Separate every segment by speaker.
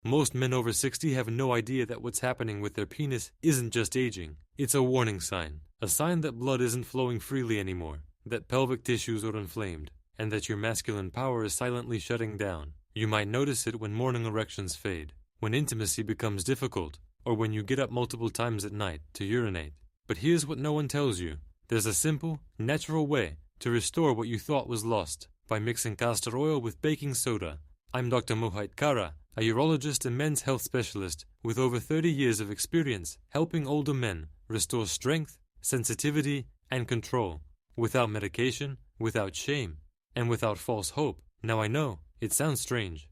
Speaker 1: Most men over 60 have no idea that what's happening with their penis isn't just aging. It's a warning sign. A sign that blood isn't flowing freely anymore, that pelvic tissues are inflamed, and that your masculine power is silently shutting down. You might notice it when morning erections fade, when intimacy becomes difficult, or when you get up multiple times at night to urinate. But here's what no one tells you. There's a simple, natural way to restore what you thought was lost by mixing castor oil with baking soda. I'm Dr. Moheit Karah, a urologist and men's health specialist with over 30 years of experience helping older men restore strength, sensitivity, and control, without medication, without shame, and without false hope. Now I know, it sounds strange.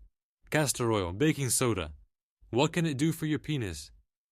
Speaker 1: Castor oil, baking soda. What can it do for your penis?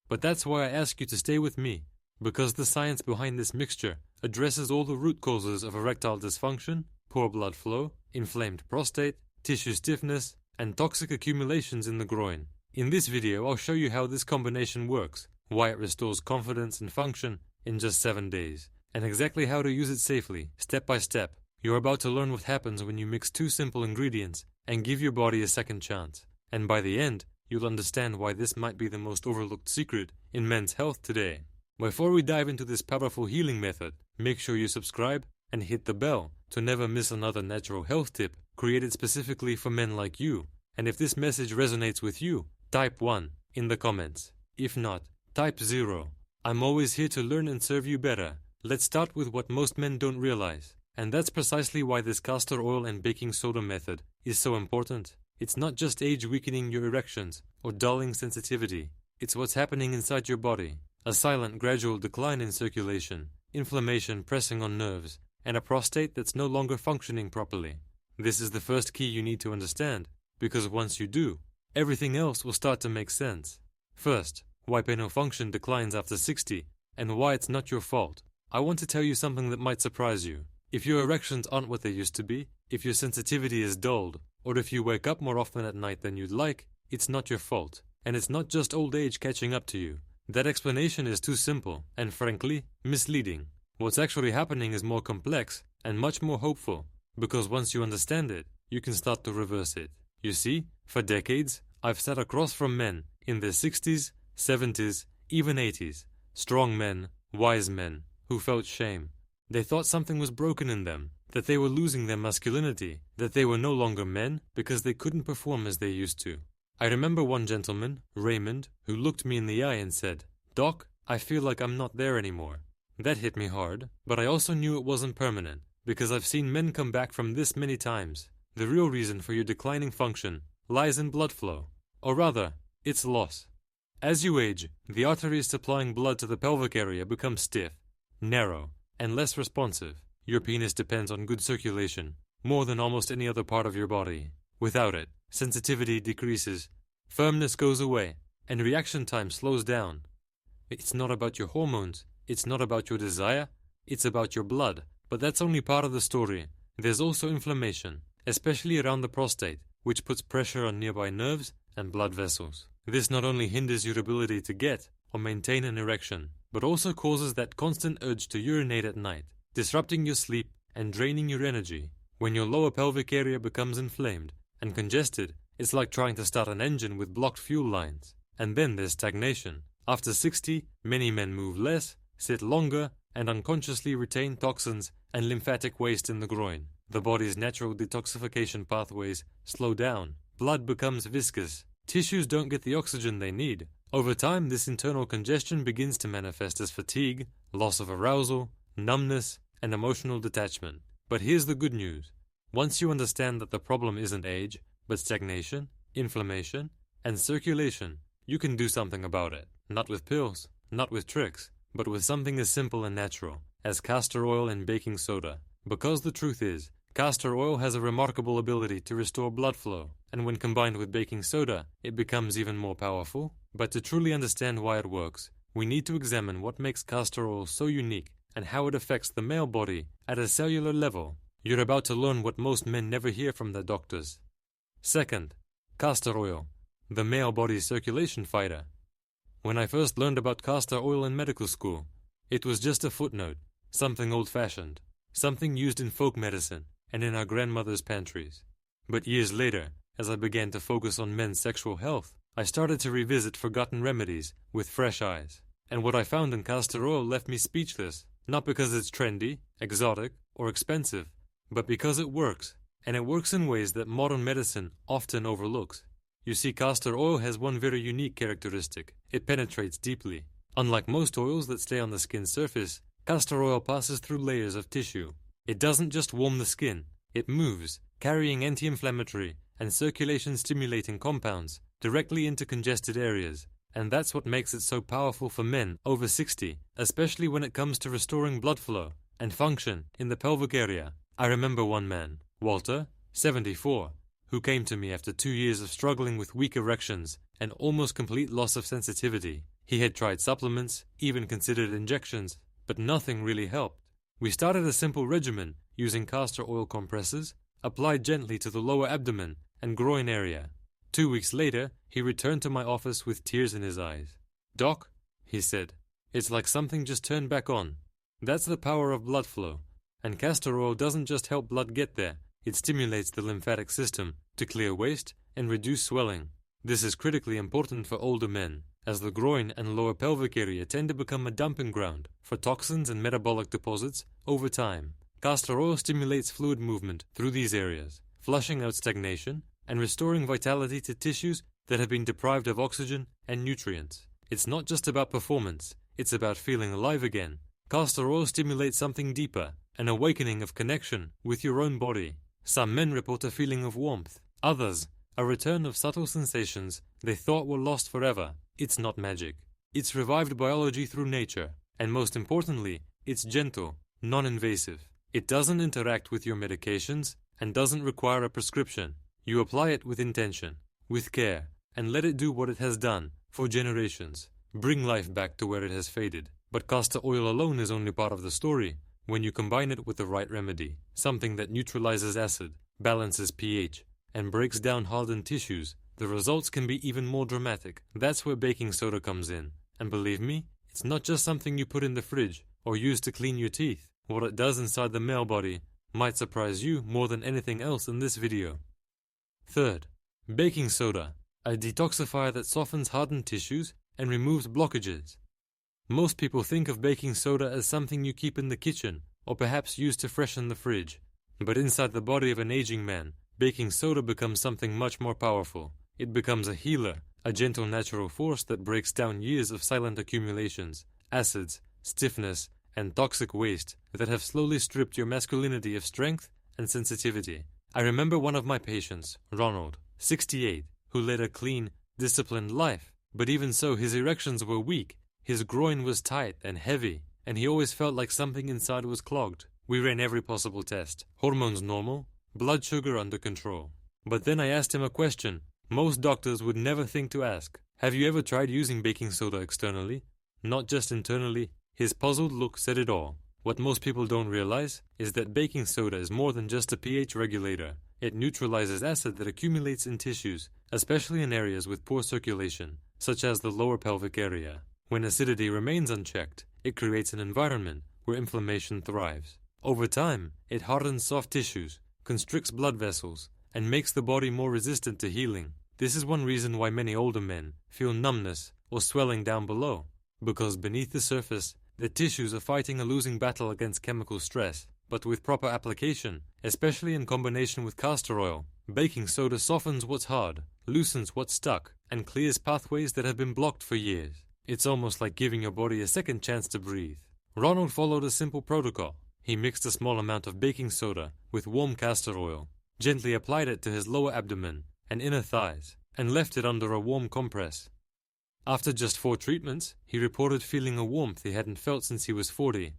Speaker 1: But that's why I ask you to stay with me, because the science behind this mixture addresses all the root causes of erectile dysfunction, poor blood flow, inflamed prostate, tissue stiffness, and toxic accumulations in the groin. In this video, I'll show you how this combination works, why it restores confidence and function in just 7 days, and exactly how to use it safely, step by step. You're about to learn what happens when you mix two simple ingredients and give your body a second chance. And by the end, you'll understand why this might be the most overlooked secret in men's health today. Before we dive into this powerful healing method, make sure you subscribe and hit the bell to never miss another natural health tip created specifically for men like you. And if this message resonates with you, type 1 in the comments. If not, type 0. I'm always here to learn and serve you better. Let's start with what most men don't realize. And that's precisely why this castor oil and baking soda method is so important. It's not just age weakening your erections or dulling sensitivity. It's what's happening inside your body. A silent, gradual decline in circulation, inflammation pressing on nerves, and a prostate that's no longer functioning properly. This is the first key you need to understand, because once you do, everything else will start to make sense. First, why penile function declines after 60, and why it's not your fault. I want to tell you something that might surprise you. If your erections aren't what they used to be, if your sensitivity is dulled, or if you wake up more often at night than you'd like, it's not your fault. And it's not just old age catching up to you. That explanation is too simple, and frankly, misleading. What's actually happening is more complex and much more hopeful, because once you understand it, you can start to reverse it. You see, for decades, I've sat across from men in their 60s, 70s, even 80s. Strong men, wise men, who felt shame. They thought something was broken in them, that they were losing their masculinity, that they were no longer men because they couldn't perform as they used to. I remember one gentleman, Raymond, who looked me in the eye and said, "Doc, I feel like I'm not there anymore." That hit me hard, but I also knew it wasn't permanent, because I've seen men come back from this many times. The real reason for your declining function lies in blood flow, or rather, its loss. As you age, the arteries supplying blood to the pelvic area become stiff, narrow, and less responsive. Your penis depends on good circulation, more than almost any other part of your body. Without it, sensitivity decreases, firmness goes away, and reaction time slows down. It's not about your hormones, it's not about your desire, it's about your blood. But that's only part of the story. There's also inflammation, especially around the prostate, which puts pressure on nearby nerves and blood vessels. This not only hinders your ability to get or maintain an erection, but also causes that constant urge to urinate at night, disrupting your sleep and draining your energy. When your lower pelvic area becomes inflamed and congested, it's like trying to start an engine with blocked fuel lines. And then there's stagnation. After 60, many men move less, sit longer, and unconsciously retain toxins and lymphatic waste in the groin. The body's natural detoxification pathways slow down. Blood becomes viscous. Tissues don't get the oxygen they need. Over time, this internal congestion begins to manifest as fatigue, loss of arousal, numbness, and emotional detachment. But here's the good news. Once you understand that the problem isn't age, but stagnation, inflammation, and circulation, you can do something about it. Not with pills, not with tricks, but with something as simple and natural as castor oil and baking soda. Because the truth is, castor oil has a remarkable ability to restore blood flow, and when combined with baking soda, it becomes even more powerful. But to truly understand why it works, we need to examine what makes castor oil so unique and how it affects the male body at a cellular level. You're about to learn what most men never hear from their doctors. Second, castor oil, the male body's circulation fighter. When I first learned about castor oil in medical school, it was just a footnote, something old-fashioned, something used in folk medicine and in our grandmother's pantries. But years later, as I began to focus on men's sexual health, I started to revisit forgotten remedies with fresh eyes. And what I found in castor oil left me speechless, not because it's trendy, exotic, or expensive, but because it works, and it works in ways that modern medicine often overlooks. You see, castor oil has one very unique characteristic. It penetrates deeply. Unlike most oils that stay on the skin's surface, castor oil passes through layers of tissue. It doesn't just warm the skin, it moves, carrying anti-inflammatory and circulation-stimulating compounds directly into congested areas. And that's what makes it so powerful for men over 60, especially when it comes to restoring blood flow and function in the pelvic area. I remember one man, Walter, 74, who came to me after 2 years of struggling with weak erections and almost complete loss of sensitivity. He had tried supplements, even considered injections, but nothing really helped. We started a simple regimen using castor oil compresses, applied gently to the lower abdomen and groin area. 2 weeks later, he returned to my office with tears in his eyes. "Doc," he said, "it's like something just turned back on." That's the power of blood flow. And castor oil doesn't just help blood get there, it stimulates the lymphatic system to clear waste and reduce swelling. This is critically important for older men, as the groin and lower pelvic area tend to become a dumping ground for toxins and metabolic deposits over time. Castor oil stimulates fluid movement through these areas, flushing out stagnation and restoring vitality to tissues that have been deprived of oxygen and nutrients. It's not just about performance, it's about feeling alive again. Castor oil stimulates something deeper, an awakening of connection with your own body. Some men report a feeling of warmth, others, a return of subtle sensations they thought were lost forever. It's not magic. It's revived biology through nature, and most importantly, it's gentle, non-invasive. It doesn't interact with your medications and doesn't require a prescription. You apply it with intention, with care, and let it do what it has done for generations. Bring life back to where it has faded. But castor oil alone is only part of the story. When you combine it with the right remedy, something that neutralizes acid, balances pH, and breaks down hardened tissues, the results can be even more dramatic. That's where baking soda comes in. And believe me, it's not just something you put in the fridge or use to clean your teeth. What it does inside the male body might surprise you more than anything else in this video. Third, baking soda, a detoxifier that softens hardened tissues and removes blockages. Most people think of baking soda as something you keep in the kitchen or perhaps use to freshen the fridge. But inside the body of an aging man, baking soda becomes something much more powerful. It becomes a healer, a gentle natural force that breaks down years of silent accumulations, acids, stiffness, and toxic waste that have slowly stripped your masculinity of strength and sensitivity. I remember one of my patients, Ronald, 68, who led a clean, disciplined life, but even so his erections were weak, his groin was tight and heavy, and he always felt like something inside was clogged. We ran every possible test, hormones normal, blood sugar under control. But then I asked him a question most doctors would never think to ask. Have you ever tried using baking soda externally? Not just internally? His puzzled look said it all. What most people don't realize is that baking soda is more than just a pH regulator. It neutralizes acid that accumulates in tissues, especially in areas with poor circulation, such as the lower pelvic area. When acidity remains unchecked, it creates an environment where inflammation thrives. Over time, it hardens soft tissues, constricts blood vessels, and makes the body more resistant to healing. This is one reason why many older men feel numbness or swelling down below, because beneath the surface, the tissues are fighting a losing battle against chemical stress. But with proper application, especially in combination with castor oil, baking soda softens what's hard, loosens what's stuck, and clears pathways that have been blocked for years. It's almost like giving your body a second chance to breathe. Ronald followed a simple protocol. He mixed a small amount of baking soda with warm castor oil, gently applied it to his lower abdomen and inner thighs, and left it under a warm compress. After just 4 treatments, he reported feeling a warmth he hadn't felt since he was 40.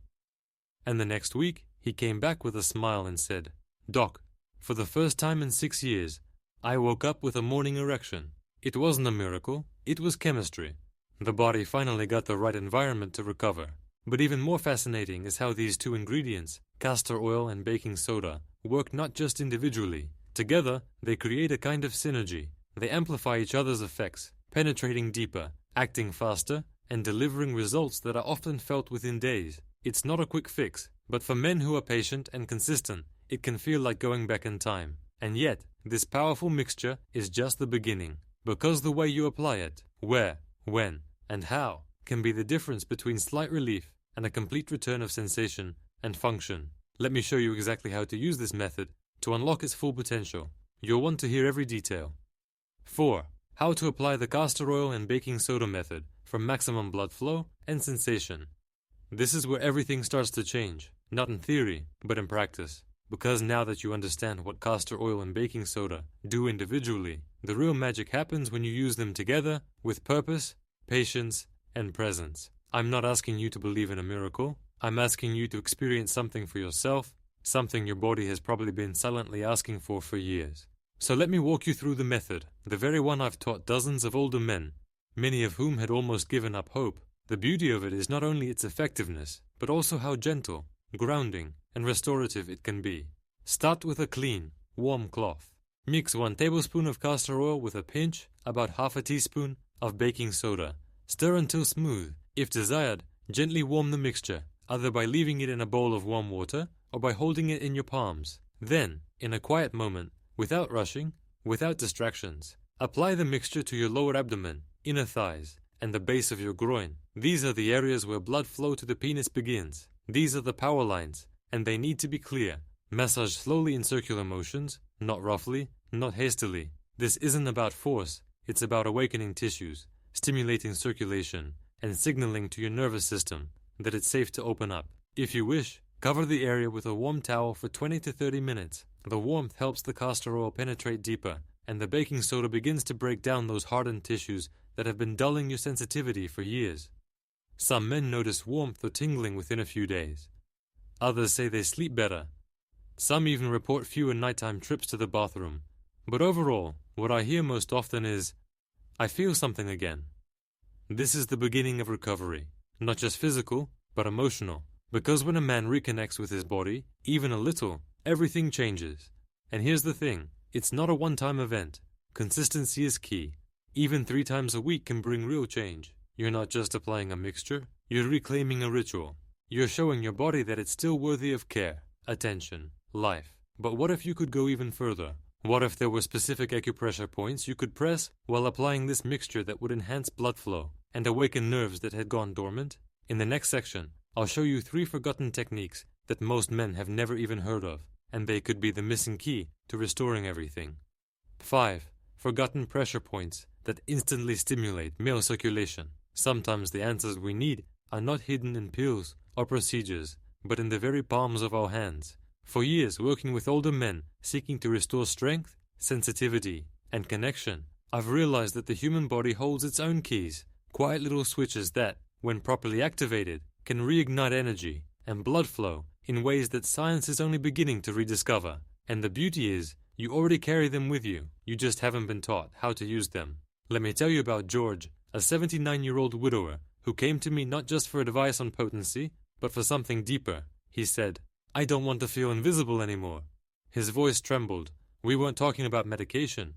Speaker 1: And the next week, he came back with a smile and said, "Doc, for the first time in 6 years, I woke up with a morning erection. It wasn't a miracle, it was chemistry." The body finally got the right environment to recover. But even more fascinating is how these 2 ingredients, castor oil and baking soda, work not just individually. Together, they create a kind of synergy. They amplify each other's effects, penetrating deeper, acting faster, and delivering results that are often felt within days. It's not a quick fix, but for men who are patient and consistent, it can feel like going back in time. And yet, this powerful mixture is just the beginning. because the way you apply it, where, when, and how can be the difference between slight relief and a complete return of sensation and function. Let me show you exactly how to use this method to unlock its full potential. You'll want to hear every detail. 4. How to apply the castor oil and baking soda method for maximum blood flow and sensation. This is where everything starts to change, not in theory, but in practice. Because now that you understand what castor oil and baking soda do individually, the real magic happens when you use them together with purpose, patience, and presence. I'm not asking you to believe in a miracle. I'm asking you to experience something for yourself, something your body has probably been silently asking for years. So let me walk you through the method, the very one I've taught dozens of older men, many of whom had almost given up hope. The beauty of it is not only its effectiveness, but also how gentle, grounding, and restorative it can be. Start with a clean, warm cloth. Mix 1 tablespoon of castor oil with a pinch, about half a teaspoon, of baking soda. Stir until smooth. If desired, gently warm the mixture, either by leaving it in a bowl of warm water or by holding it in your palms. Then, in a quiet moment, without rushing, without distractions, apply the mixture to your lower abdomen, inner thighs, and the base of your groin. These are the areas where blood flow to the penis begins. These are the power lines, and they need to be clear. Massage slowly in circular motions, not roughly, not hastily. This isn't about force, it's about awakening tissues, stimulating circulation, and signaling to your nervous system that it's safe to open up. If you wish, cover the area with a warm towel for 20 to 30 minutes. The warmth helps the castor oil penetrate deeper, and the baking soda begins to break down those hardened tissues that have been dulling your sensitivity for years. Some men notice warmth or tingling within a few days. Others say they sleep better. Some even report fewer nighttime trips to the bathroom. But overall, what I hear most often is, "I feel something again." This is the beginning of recovery, not just physical, but emotional. Because when a man reconnects with his body, even a little, everything changes. And here's the thing, it's not a one-time event. Consistency is key. Even 3 times a week can bring real change. You're not just applying a mixture, you're reclaiming a ritual. You're showing your body that it's still worthy of care, attention, life. But what if you could go even further? What if there were specific acupressure points you could press while applying this mixture that would enhance blood flow and awaken nerves that had gone dormant? In the next section, I'll show you 3 forgotten techniques that most men have never even heard of, and they could be the missing key to restoring everything. 5. Forgotten pressure points that instantly stimulate male circulation. Sometimes the answers we need are not hidden in pills or procedures, but in the very palms of our hands. For years working with older men seeking to restore strength, sensitivity, and connection, I've realized that the human body holds its own keys, quiet little switches that, when properly activated, can reignite energy and blood flow in ways that science is only beginning to rediscover. And the beauty is, you already carry them with you, you just haven't been taught how to use them. Let me tell you about George, a 79-year-old widower who came to me not just for advice on potency, but for something deeper. He said, "I don't want to feel invisible anymore." His voice trembled. We weren't talking about medication.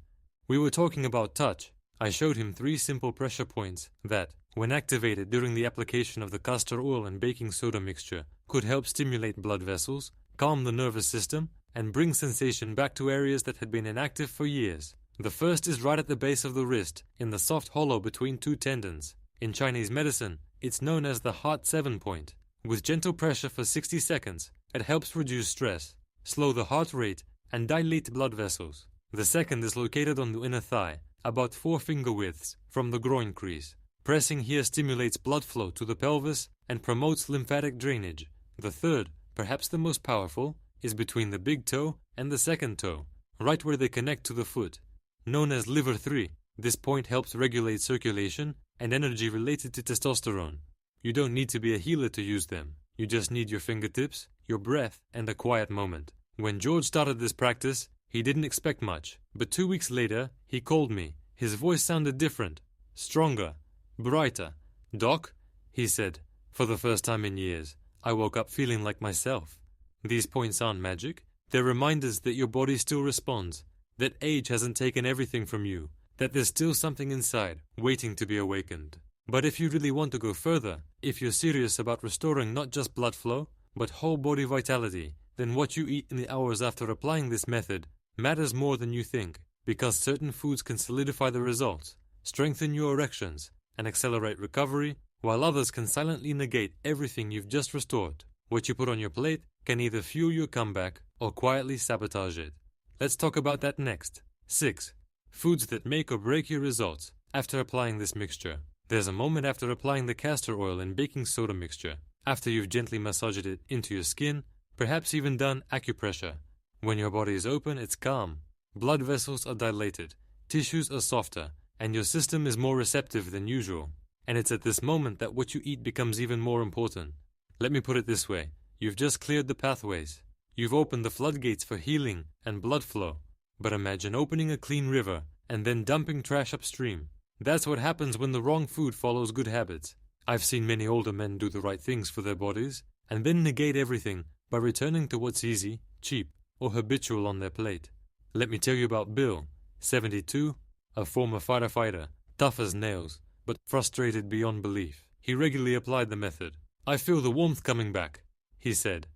Speaker 1: We were talking about touch. I showed him 3 simple pressure points that, when activated during the application of the castor oil and baking soda mixture, could help stimulate blood vessels, calm the nervous system, and bring sensation back to areas that had been inactive for years. The first is right at the base of the wrist, in the soft hollow between 2 tendons. In Chinese medicine, it's known as the heart 7 point. With gentle pressure for 60 seconds, it helps reduce stress, slow the heart rate, and dilate blood vessels. The second is located on the inner thigh, about 4 finger widths from the groin crease. Pressing here stimulates blood flow to the pelvis and promotes lymphatic drainage. The third, perhaps the most powerful, is between the big toe and the second toe, right where they connect to the foot. Known as liver 3, this point helps regulate circulation and energy related to testosterone. You don't need to be a healer to use them. You just need your fingertips, your breath, and a quiet moment. When George started this practice, he didn't expect much, but 2 weeks later, he called me. His voice sounded different, stronger, brighter. "Doc," he said, "for the first time in years, I woke up feeling like myself." These points aren't magic. They're reminders that your body still responds, that age hasn't taken everything from you, that there's still something inside waiting to be awakened. But if you really want to go further, if you're serious about restoring not just blood flow, but whole body vitality, then what you eat in the hours after applying this method matters more than you think, because certain foods can solidify the results, strengthen your erections, and accelerate recovery, while others can silently negate everything you've just restored. What you put on your plate can either fuel your comeback or quietly sabotage it. Let's talk about that next. 6. Foods that make or break your results after applying this mixture. There's a moment after applying the castor oil and baking soda mixture, after you've gently massaged it into your skin, perhaps even done acupressure. When your body is open, it's calm. Blood vessels are dilated, tissues are softer, and your system is more receptive than usual. And it's at this moment that what you eat becomes even more important. Let me put it this way. You've just cleared the pathways. You've opened the floodgates for healing and blood flow. But imagine opening a clean river and then dumping trash upstream. That's what happens when the wrong food follows good habits. I've seen many older men do the right things for their bodies and then negate everything by returning to what's easy, cheap, or habitual on their plate. Let me tell you about Bill, 72, a former fighter, tough as nails, but frustrated beyond belief. He regularly applied the method. "I feel the warmth coming back," he said.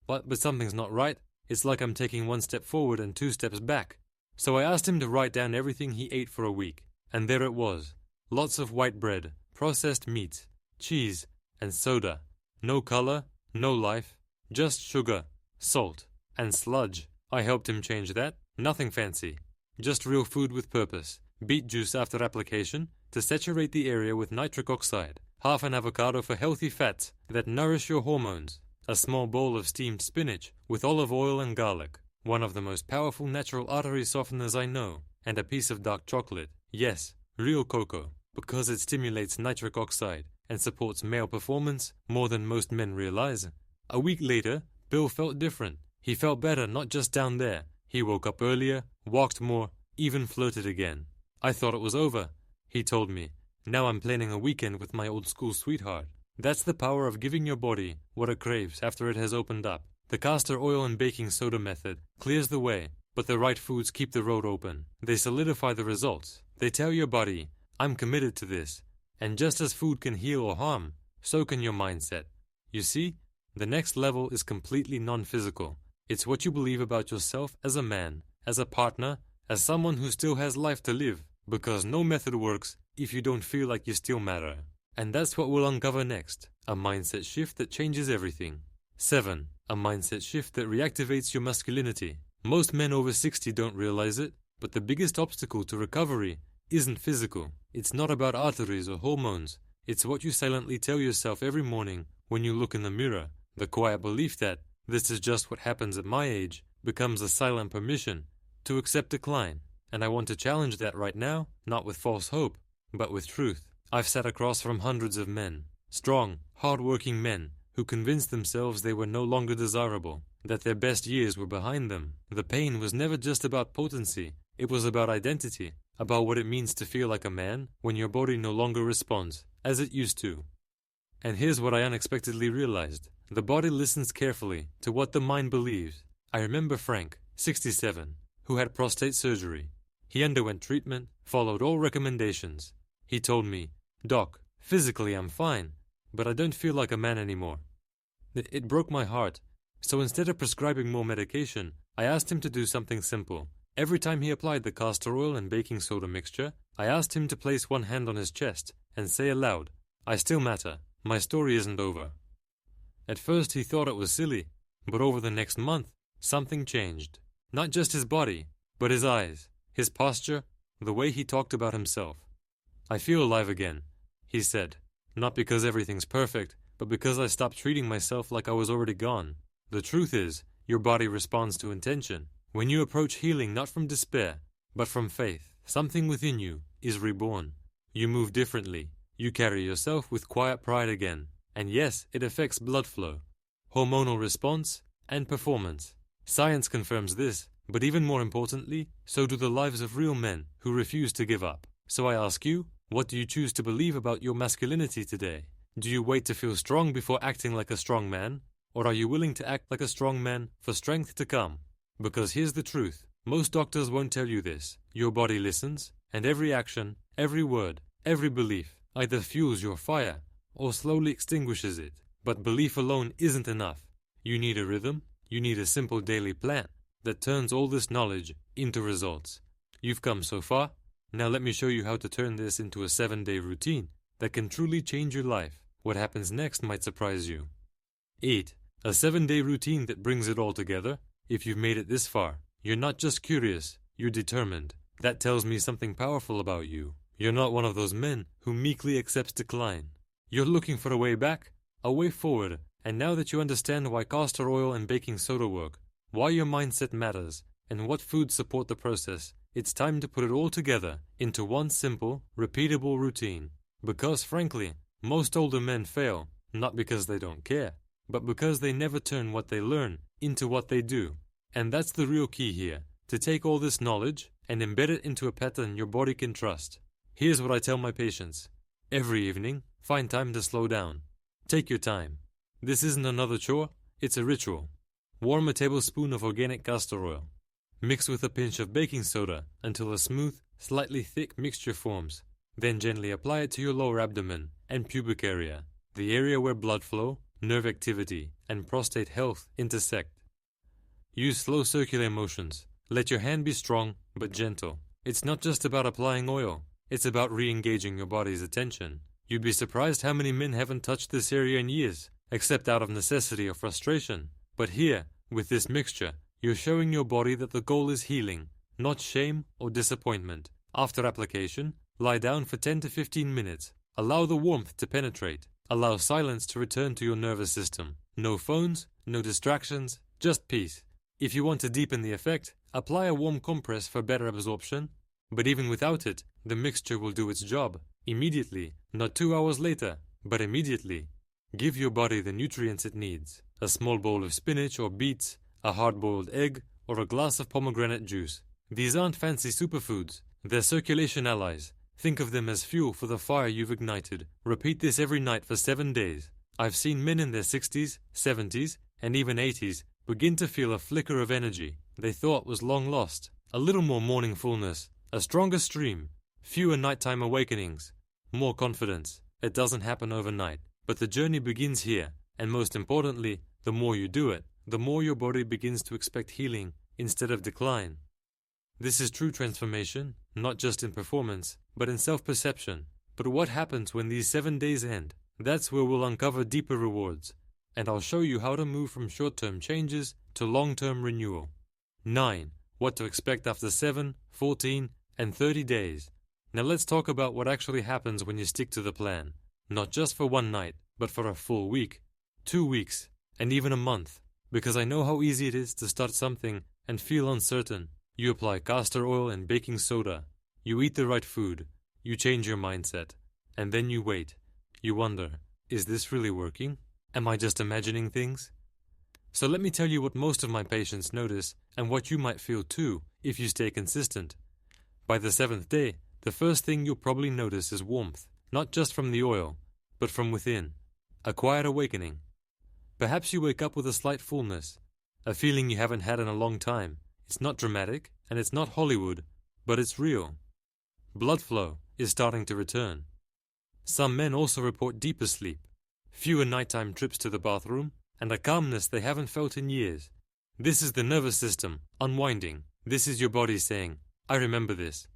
Speaker 1: But something's not right. It's like I'm taking 1 step forward and 2 steps back. So I asked him to write down everything he ate for a week. And there it was. Lots of white bread, processed meats, cheese, and soda. No color, no life, just sugar, salt, and sludge. I helped him change that. Nothing fancy. Just real food with purpose. Beet juice after application to saturate the area with nitric oxide. Half an avocado for healthy fats that nourish your hormones. A small bowl of steamed spinach with olive oil and garlic. One of the most powerful natural artery softeners I know. And a piece of dark chocolate. Yes, real cocoa. Because it stimulates nitric oxide and supports male performance more than most men realize. A week later, Bill felt different. He felt better, not just down there. He woke up earlier, walked more, even flirted again. I thought it was over, he told me. Now I'm planning a weekend with my old school sweetheart. That's the power of giving your body what it craves after it has opened up. The castor oil and baking soda method clears the way, but the right foods keep the road open. They solidify the results. They tell your body, I'm committed to this. And just as food can heal or harm, so can your mindset. You see, the next level is completely non-physical. It's what you believe about yourself as a man, as a partner, as someone who still has life to live. Because no method works if you don't feel like you still matter. And that's what we'll uncover next. A mindset shift that changes everything. 7. A mindset shift that reactivates your masculinity. Most men over 60 don't realize it, but the biggest obstacle to recovery isn't physical. It's not about arteries or hormones. It's what you silently tell yourself every morning when you look in the mirror. The quiet belief that this is just what happens at my age becomes a silent permission to accept decline. And I want to challenge that right now, not with false hope, but with truth. I've sat across from hundreds of men, strong, hard-working men, who convinced themselves they were no longer desirable, that their best years were behind them. The pain was never just about potency, it was about identity, about what it means to feel like a man when your body no longer responds, as it used to. And here's what I unexpectedly realized. The body listens carefully to what the mind believes. I remember Frank, 67, who had prostate surgery. He underwent treatment, followed all recommendations. He told me, "Doc, physically I'm fine, but I don't feel like a man anymore." It broke my heart. So instead of prescribing more medication, I asked him to do something simple. Every time he applied the castor oil and baking soda mixture, I asked him to place one hand on his chest and say aloud, "I still matter. My story isn't over." At first he thought it was silly, but over the next month, something changed. Not just his body, but his eyes, his posture, the way he talked about himself. "I feel alive again," he said. "Not because everything's perfect, but because I stopped treating myself like I was already gone." The truth is, your body responds to intention. When you approach healing not from despair, but from faith, something within you is reborn. You move differently. You carry yourself with quiet pride again. And yes, it affects blood flow, hormonal response, and performance. Science confirms this, but even more importantly, so do the lives of real men who refuse to give up. So I ask you, what do you choose to believe about your masculinity today? Do you wait to feel strong before acting like a strong man? Or are you willing to act like a strong man for strength to come? Because here's the truth. Most doctors won't tell you this. Your body listens, and every action, every word, every belief either fuels your fire or slowly extinguishes it. But belief alone isn't enough. You need a rhythm. You need a simple daily plan that turns all this knowledge into results. You've come so far. Now let me show you how to turn this into a 7-day routine that can truly change your life. What happens next might surprise you. 8. A 7-day routine that brings it all together. If you've made it this far, you're not just curious, you're determined. That tells me something powerful about you. You're not one of those men who meekly accepts decline. You're looking for a way back, a way forward, and now that you understand why castor oil and baking soda work, why your mindset matters, and what foods support the process, it's time to put it all together into one simple, repeatable routine. Because frankly, most older men fail, not because they don't care, but because they never turn what they learn into what they do. And that's the real key here, to take all this knowledge and embed it into a pattern your body can trust. Here's what I tell my patients. Every evening, find time to slow down. Take your time. This isn't another chore, it's a ritual. Warm a tablespoon of organic castor oil. Mix with a pinch of baking soda until a smooth, slightly thick mixture forms. Then gently apply it to your lower abdomen and pubic area, the area where blood flow, nerve activity, and prostate health intersect. Use slow circular motions. Let your hand be strong but gentle. It's not just about applying oil, it's about re-engaging your body's attention. You'd be surprised how many men haven't touched this area in years, except out of necessity or frustration. But here, with this mixture, you're showing your body that the goal is healing, not shame or disappointment. After application, lie down for 10 to 15 minutes. Allow the warmth to penetrate. Allow silence to return to your nervous system. No phones, no distractions, just peace. If you want to deepen the effect, apply a warm compress for better absorption. But even without it, the mixture will do its job. Immediately, not 2 hours later, but immediately. Give your body the nutrients it needs. A small bowl of spinach or beets, a hard-boiled egg, or a glass of pomegranate juice. These aren't fancy superfoods. They're circulation allies. Think of them as fuel for the fire you've ignited. Repeat this every night for 7 days. I've seen men in their 60s, 70s, and even 80s begin to feel a flicker of energy they thought was long lost. A little more morning fullness, a stronger stream, fewer nighttime awakenings, more confidence. It doesn't happen overnight, but the journey begins here, and most importantly, the more you do it, the more your body begins to expect healing instead of decline. This is true transformation, not just in performance, but in self-perception. But what happens when these 7 days end? That's where we'll uncover deeper rewards, and I'll show you how to move from short-term changes to long-term renewal. 9. What to expect after 7, 14, and 30 days. Now let's talk about what actually happens when you stick to the plan. Not just for one night, but for a full week, 2 weeks, and even a month. Because I know how easy it is to start something and feel uncertain. You apply castor oil and baking soda. You eat the right food. You change your mindset. And then you wait. You wonder, is this really working? Am I just imagining things? So let me tell you what most of my patients notice and what you might feel too if you stay consistent. By the 7th day, the first thing you'll probably notice is warmth, not just from the oil, but from within. A quiet awakening. Perhaps you wake up with a slight fullness, a feeling you haven't had in a long time. It's not dramatic, and it's not Hollywood, but it's real. Blood flow is starting to return. Some men also report deeper sleep, fewer nighttime trips to the bathroom, and a calmness they haven't felt in years. This is the nervous system unwinding. This is your body saying, I remember this.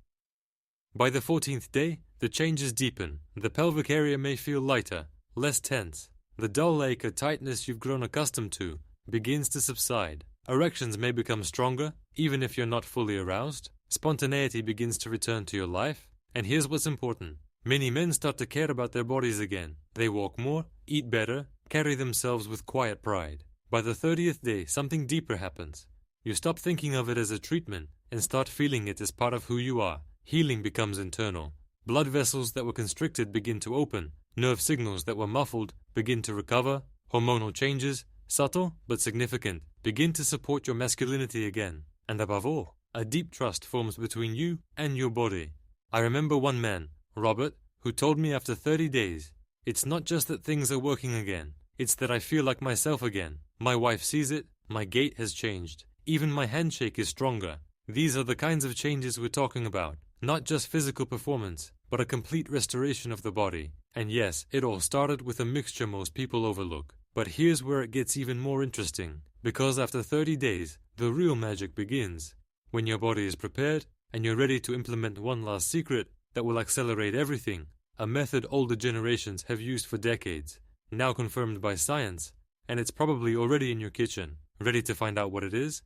Speaker 1: By the 14th day, the changes deepen. The pelvic area may feel lighter, less tense. The dull ache or tightness you've grown accustomed to begins to subside. Erections may become stronger, even if you're not fully aroused. Spontaneity begins to return to your life. And here's what's important. Many men start to care about their bodies again. They walk more, eat better, carry themselves with quiet pride. By the 30th day, something deeper happens. You stop thinking of it as a treatment and start feeling it as part of who you are. Healing becomes internal. Blood vessels that were constricted begin to open. Nerve signals that were muffled begin to recover. Hormonal changes, subtle but significant, begin to support your masculinity again. And above all, a deep trust forms between you and your body. I remember one man, Robert, who told me after 30 days, it's not just that things are working again, it's that I feel like myself again. My wife sees it, my gait has changed, even my handshake is stronger. These are the kinds of changes we're talking about, not just physical performance, but a complete restoration of the body. And yes, it all started with a mixture most people overlook. But here's where it gets even more interesting, because after 30 days, the real magic begins. When your body is prepared, and you're ready to implement one last secret that will accelerate everything, a method older generations have used for decades, now confirmed by science, and it's probably already in your kitchen. Ready to find out what it is?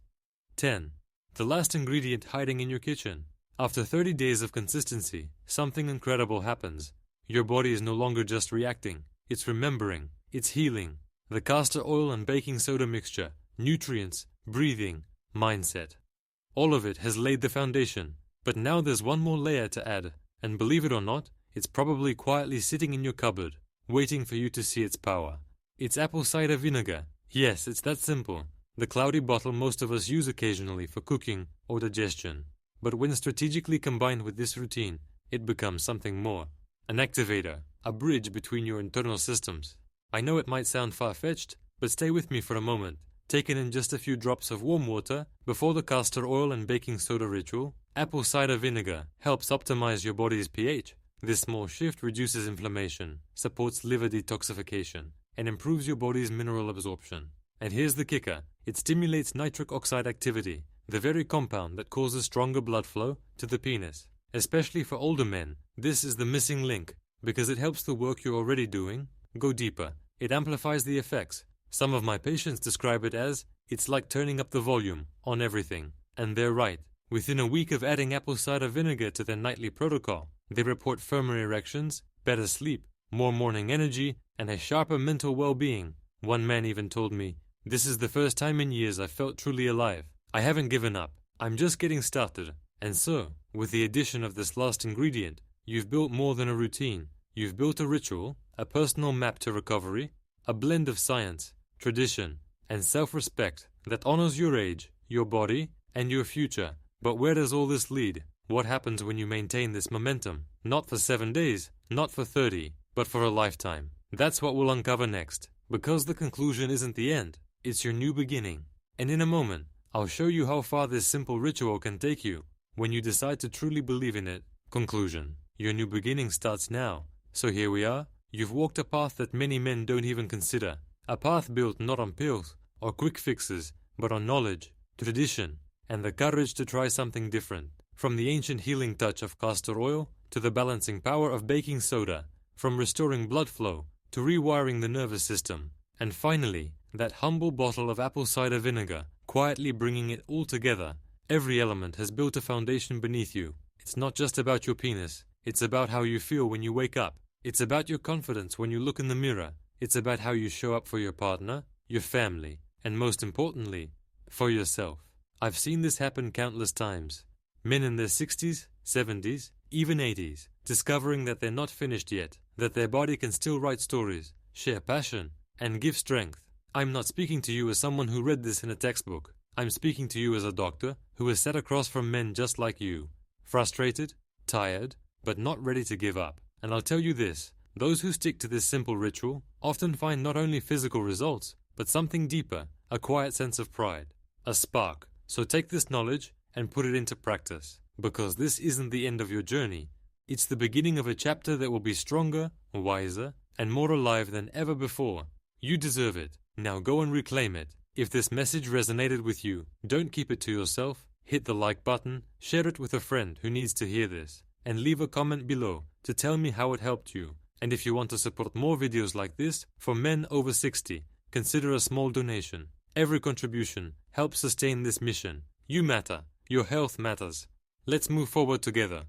Speaker 1: 10. The last ingredient hiding in your kitchen. After 30 days of consistency, something incredible happens. Your body is no longer just reacting, it's remembering, it's healing. The castor oil and baking soda mixture, nutrients, breathing, mindset. All of it has laid the foundation, but now there's one more layer to add, and believe it or not, it's probably quietly sitting in your cupboard, waiting for you to see its power. It's apple cider vinegar. Yes, it's that simple. The cloudy bottle most of us use occasionally for cooking or digestion. But when strategically combined with this routine, it becomes something more. An activator, a bridge between your internal systems. I know it might sound far-fetched, but stay with me for a moment. Taken in just a few drops of warm water, before the castor oil and baking soda ritual, apple cider vinegar helps optimize your body's pH. This small shift reduces inflammation, supports liver detoxification, and improves your body's mineral absorption. And here's the kicker, it stimulates nitric oxide activity, the very compound that causes stronger blood flow to the penis. Especially for older men, this is the missing link, because it helps the work you're already doing go deeper. It amplifies the effects. Some of my patients describe it as, it's like turning up the volume on everything. And they're right. Within a week of adding apple cider vinegar to their nightly protocol, they report firmer erections, better sleep, more morning energy, and a sharper mental well-being. One man even told me, "This is the first time in years I felt truly alive. I haven't given up. I'm just getting started." And so, with the addition of this last ingredient, you've built more than a routine. You've built a ritual, a personal map to recovery, a blend of science, tradition, and self-respect that honors your age, your body, and your future. But where does all this lead? What happens when you maintain this momentum? Not for 7 days, not for 30, but for a lifetime. That's what we'll uncover next. Because the conclusion isn't the end, it's your new beginning. And in a moment, I'll show you how far this simple ritual can take you when you decide to truly believe in it. Conclusion. Your new beginning starts now. So here we are. You've walked a path that many men don't even consider. A path built not on pills or quick fixes, but on knowledge, tradition, and the courage to try something different. From the ancient healing touch of castor oil to the balancing power of baking soda, from restoring blood flow to rewiring the nervous system, and finally, that humble bottle of apple cider vinegar, quietly bringing it all together. Every element has built a foundation beneath you. It's not just about your penis. It's about how you feel when you wake up. It's about your confidence when you look in the mirror. It's about how you show up for your partner, your family, and most importantly, for yourself. I've seen this happen countless times. Men in their 60s, 70s, even 80s, discovering that they're not finished yet, that their body can still write stories, share passion, and give strength. I'm not speaking to you as someone who read this in a textbook. I'm speaking to you as a doctor who has sat across from men just like you, frustrated, tired, but not ready to give up. And I'll tell you this, those who stick to this simple ritual often find not only physical results, but something deeper, a quiet sense of pride, a spark. So take this knowledge and put it into practice, because this isn't the end of your journey. It's the beginning of a chapter that will be stronger, wiser, and more alive than ever before. You deserve it. Now go and reclaim it. If this message resonated with you, don't keep it to yourself. Hit the like button, share it with a friend who needs to hear this, and leave a comment below to tell me how it helped you. And if you want to support more videos like this for men over 60, consider a small donation. Every contribution helps sustain this mission. You matter. Your health matters. Let's move forward together.